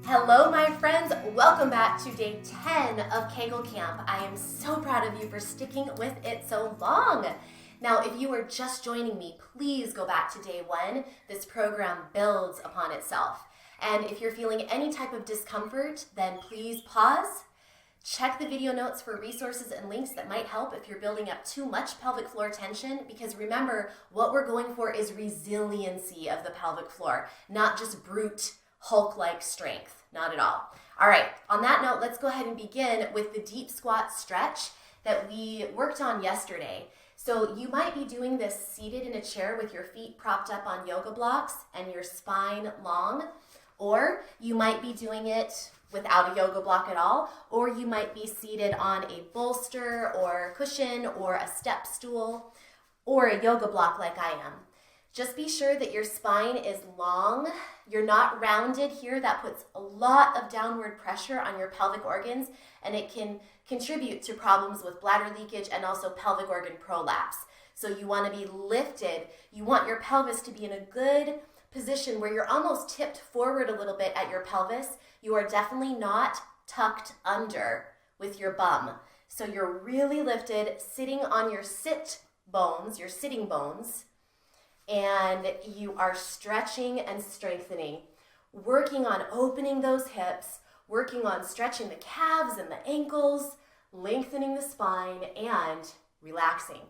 Hello, my friends. Welcome back to day 10 of Kegel Camp. I am so proud of you for sticking with it so long. Now, if you are just joining me, please go back to day 1. This program builds upon itself. And if you're feeling any type of discomfort, then please pause. Check the video notes for resources and links that might help if you're building up too much pelvic floor tension, because remember, what we're going for is resiliency of the pelvic floor, not just brute Hulk-like strength, not at all. All right, on that note, let's go ahead and begin with the deep squat stretch that we worked on yesterday. So you might be doing this seated in a chair with your feet propped up on yoga blocks and your spine long, or you might be doing it without a yoga block at all, or you might be seated on a bolster or cushion or a step stool or a yoga block like I am. Just be sure that your spine is long. You're not rounded here. That puts a lot of downward pressure on your pelvic organs, and it can contribute to problems with bladder leakage and also pelvic organ prolapse. So you want to be lifted. You want your pelvis to be in a good position where you're almost tipped forward a little bit at your pelvis. You are definitely not tucked under with your bum. So you're really lifted, sitting on your sit bones, your sitting bones, and you are stretching and strengthening, working on opening those hips, working on stretching the calves and the ankles, lengthening the spine, and relaxing.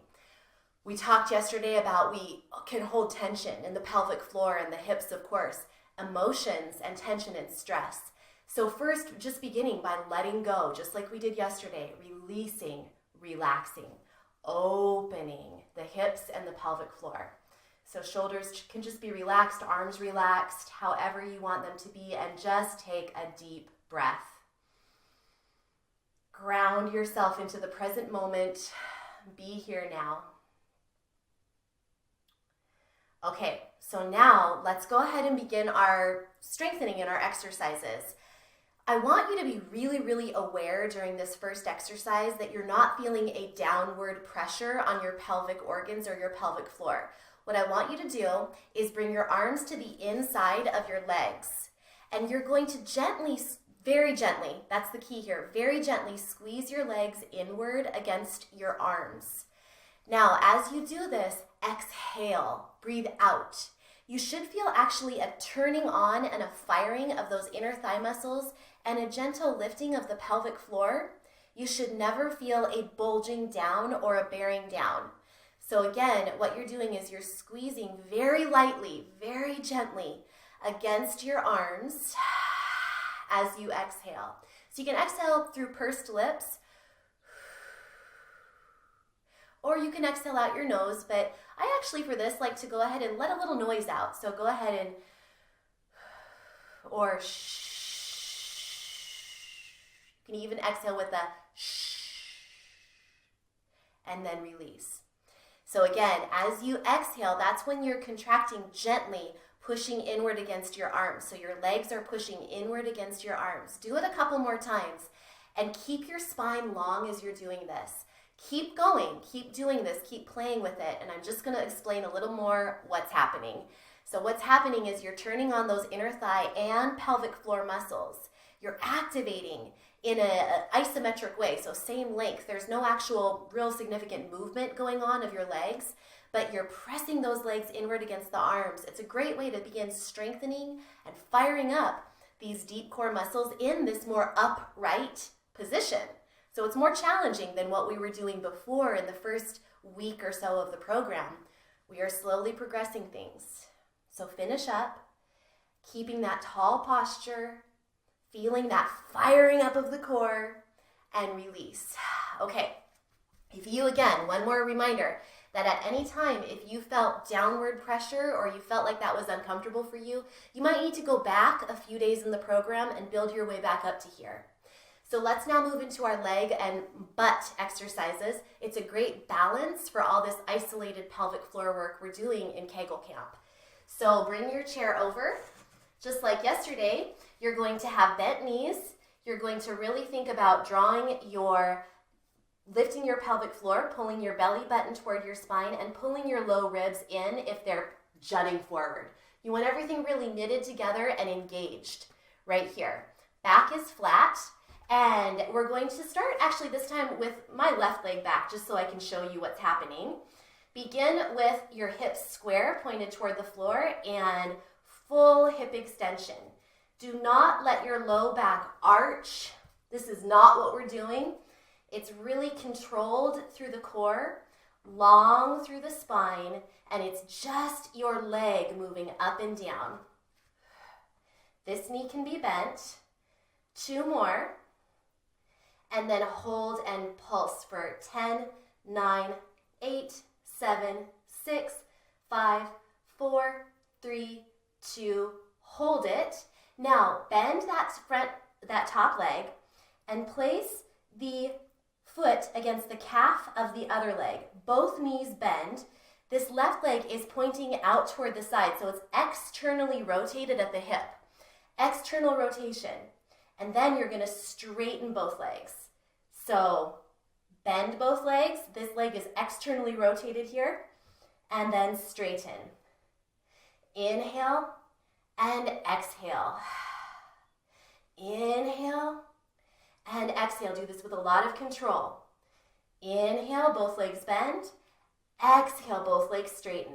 We talked yesterday about we can hold tension in the pelvic floor and the hips, of course, emotions and tension and stress. So first, just beginning by letting go, just like we did yesterday, releasing, relaxing, opening the hips and the pelvic floor. So shoulders can just be relaxed, arms relaxed, however you want them to be, and just take a deep breath. Ground yourself into the present moment. Be here now. Okay, so now let's go ahead and begin our strengthening in our exercises. I want you to be really, really aware during this first exercise that you're not feeling a downward pressure on your pelvic organs or your pelvic floor. What I want you to do is bring your arms to the inside of your legs, and you're going to gently, very gently, that's the key here, very gently squeeze your legs inward against your arms. Now, as you do this, exhale, breathe out. You should feel actually a turning on and a firing of those inner thigh muscles and a gentle lifting of the pelvic floor. You should never feel a bulging down or a bearing down. So again, what you're doing is you're squeezing very lightly, very gently against your arms as you exhale. So you can exhale through pursed lips, or you can exhale out your nose, but I actually for this like to go ahead and let a little noise out. So go ahead and, or shh. You can even exhale with a shh, and then release. So again, as you exhale, that's when you're contracting gently, pushing inward against your arms. So your legs are pushing inward against your arms. Do it a couple more times and keep your spine long as you're doing this. Keep going, keep doing this, keep playing with it. And I'm just going to explain a little more what's happening. So what's happening is you're turning on those inner thigh and pelvic floor muscles. You're activating in an isometric way, so same length. There's no actual real significant movement going on of your legs, but you're pressing those legs inward against the arms. It's a great way to begin strengthening and firing up these deep core muscles in this more upright position. So it's more challenging than what we were doing before in the first week or so of the program. We are slowly progressing things. So finish up, keeping that tall posture, feeling that firing up of the core, and release. Okay, if you, again, one more reminder that at any time, if you felt downward pressure or you felt like that was uncomfortable for you, you might need to go back a few days in the program and build your way back up to here. So let's now move into our leg and butt exercises. It's a great balance for all this isolated pelvic floor work we're doing in Kegel Camp. So bring your chair over. Just like yesterday, you're going to have bent knees. You're going to really think about lifting your pelvic floor, pulling your belly button toward your spine, and pulling your low ribs in if they're jutting forward. You want everything really knitted together and engaged. right here. Back is flat, and we're going to start actually this time with my left leg back, just so I can show you what's happening. Begin with your hips square, pointed toward the floor, and full hip extension. Do not let your low back arch. This is not what we're doing. It's really controlled through the core, long through the spine, and it's just your leg moving up and down. This knee can be bent. 2 more. And then hold and pulse for 10, 9, 8, 7, 6, 5, 4, 3, 2, hold it. Now bend that top leg and place the foot against the calf of the other leg. Both knees bend. This left leg is pointing out toward the side, so it's externally rotated at the hip. External rotation. And then you're gonna straighten both legs. So bend both legs. This leg is externally rotated here. And then straighten. Inhale and exhale. Inhale and exhale. Do this with a lot of control. Inhale, both legs bend. Exhale, both legs straighten.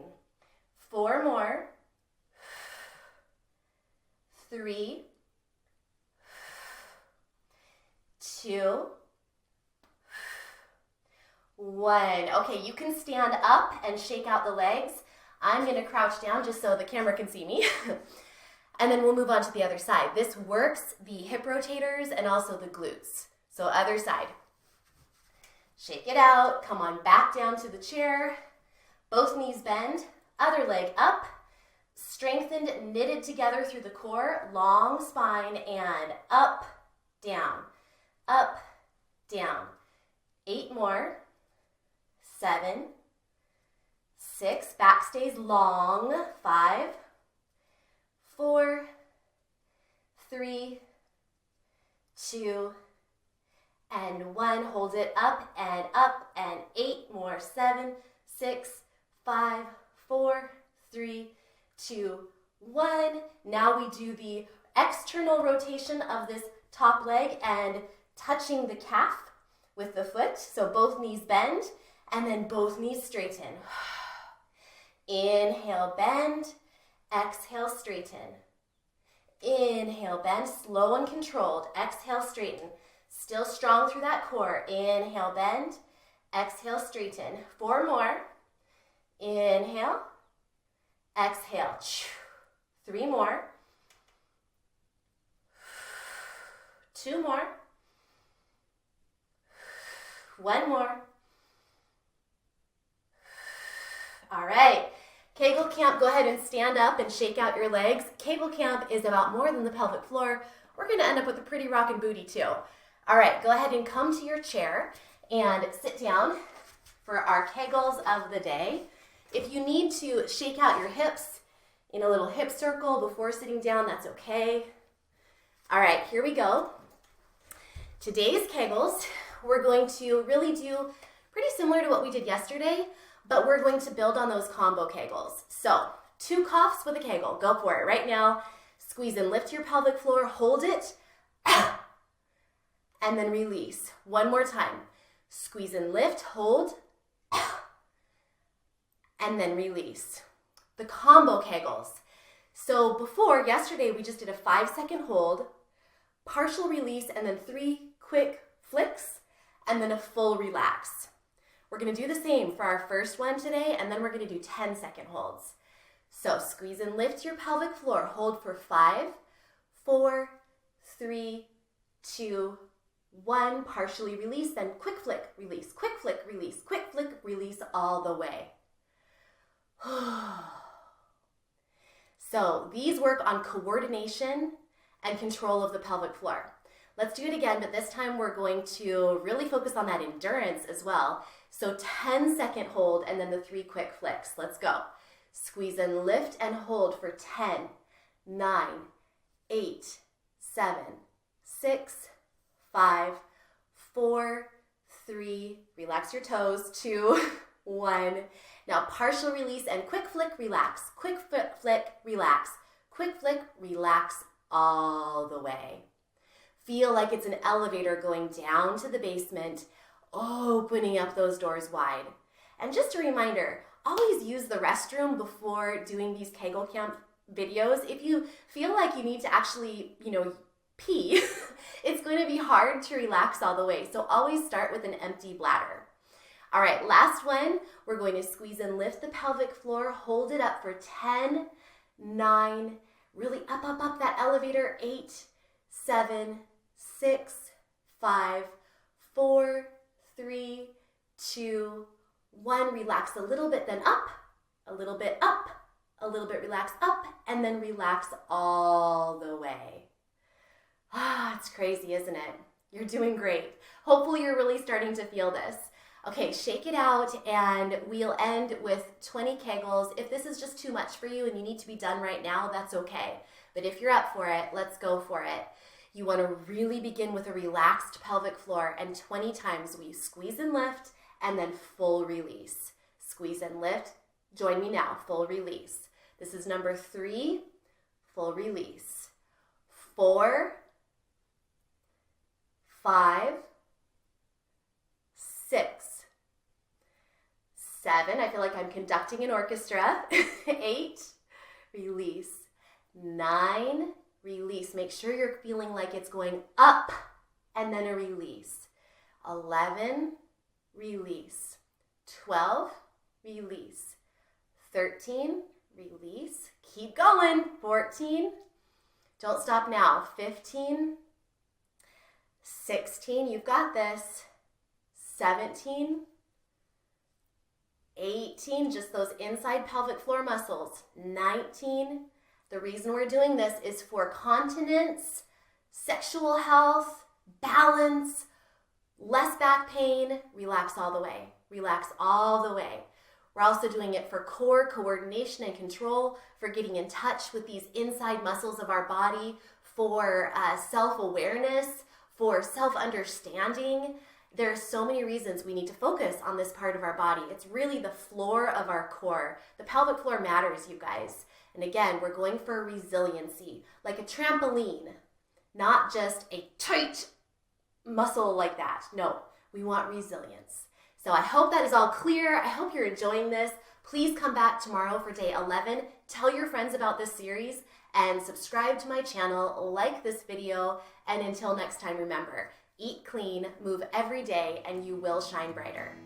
4 more. 3, 2, 1. Okay, you can stand up and shake out the legs. I'm going to crouch down just so the camera can see me. And then we'll move on to the other side. This works the hip rotators and also the glutes. So other side. Shake it out. Come on back down to the chair. Both knees bend. Other leg up. Strengthened, knitted together through the core. Long spine and up, down, up, down. 8 more. 7, 6. Back stays long. 5, 4, 3, 2, and 1. Hold it up, and 8 more. 7, 6, 5, 4, 3, 2, 1. Now we do the external rotation of this top leg and touching the calf with the foot. So both knees bend, and then both knees straighten. Inhale, bend. Exhale, straighten. Inhale, bend, slow and controlled. Exhale, straighten. Still strong through that core. Inhale, bend. Exhale, straighten. 4 more. Inhale. Exhale. 3 more. 2 more. 1 more. All right. Kegel Camp, go ahead and stand up and shake out your legs. Kegel Camp is about more than the pelvic floor. We're going to end up with a pretty rockin' booty too. All right, go ahead and come to your chair and sit down for our Kegels of the day. If you need to shake out your hips in a little hip circle before sitting down, that's okay. All right, here we go. Today's Kegels, we're going to really do pretty similar to what we did yesterday, but we're going to build on those combo Kegels. So 2 coughs with a Kegel. Go for it right now. Squeeze and lift your pelvic floor. Hold it. And then release. 1 more time. Squeeze and lift. Hold. And then release. The combo Kegels. So before, yesterday, we just did a 5-second hold, partial release, and then 3 quick flicks, and then a full relax. We're going to do the same for our first one today, and then we're going to do 10-second holds. So squeeze and lift your pelvic floor. Hold for 5, 4, 3, 2, 1. Partially release, then quick flick, release, quick flick, release, quick flick, release all the way. So these work on coordination and control of the pelvic floor. Let's do it again, but this time we're going to really focus on that endurance as well. So 10-second hold and then the 3 quick flicks. Let's go. Squeeze and lift and hold for 10, 9, 8, 7, 6, 5, 4, 3, relax your toes, 2, 1. Now partial release and quick flick, relax. Quick flick, relax. Quick flick, relax all the way. Feel like it's an elevator going down to the basement, opening up those doors wide. And just a reminder, always use the restroom before doing these Kegel Camp videos. If you feel like you need to actually, pee, it's going to be hard to relax all the way. So always start with an empty bladder. All right, last one. We're going to squeeze and lift the pelvic floor. Hold it up for 10, 9, really up that elevator. 8, 7, 6, 5, 4, 3, 2, 1. Relax a little bit, then up, a little bit up, a little bit relax up, and then relax all the way. It's crazy, isn't it? You're doing great. Hopefully you're really starting to feel this. Okay, shake it out, and we'll end with 20 Kegels. If this is just too much for you and you need to be done right now, that's okay. But if you're up for it, let's go for it. You want to really begin with a relaxed pelvic floor, and 20 times we squeeze and lift, and then full release. Squeeze and lift. Join me now, full release. This is number 3, full release. 4, 5, 6, 7, I feel like I'm conducting an orchestra. 8, release. 9, release. Make sure you're feeling like it's going up and then a release. 11, release. 12, release. 13, release. Keep going. 14, don't stop now. 15, 16, you've got this. 17, 18, just those inside pelvic floor muscles. 19, the reason we're doing this is for continence, sexual health, balance, less back pain. Relax all the way. Relax all the way. We're also doing it for core coordination and control, for getting in touch with these inside muscles of our body, for self-awareness, for self-understanding. There are so many reasons we need to focus on this part of our body. It's really the floor of our core. The pelvic floor matters, you guys. And again, we're going for resiliency, like a trampoline, not just a tight muscle like that. No, we want resilience. So I hope that is all clear. I hope you're enjoying this. Please come back tomorrow for day 11. Tell your friends about this series and subscribe to my channel, like this video, and until next time, remember, eat clean, move every day, and you will shine brighter.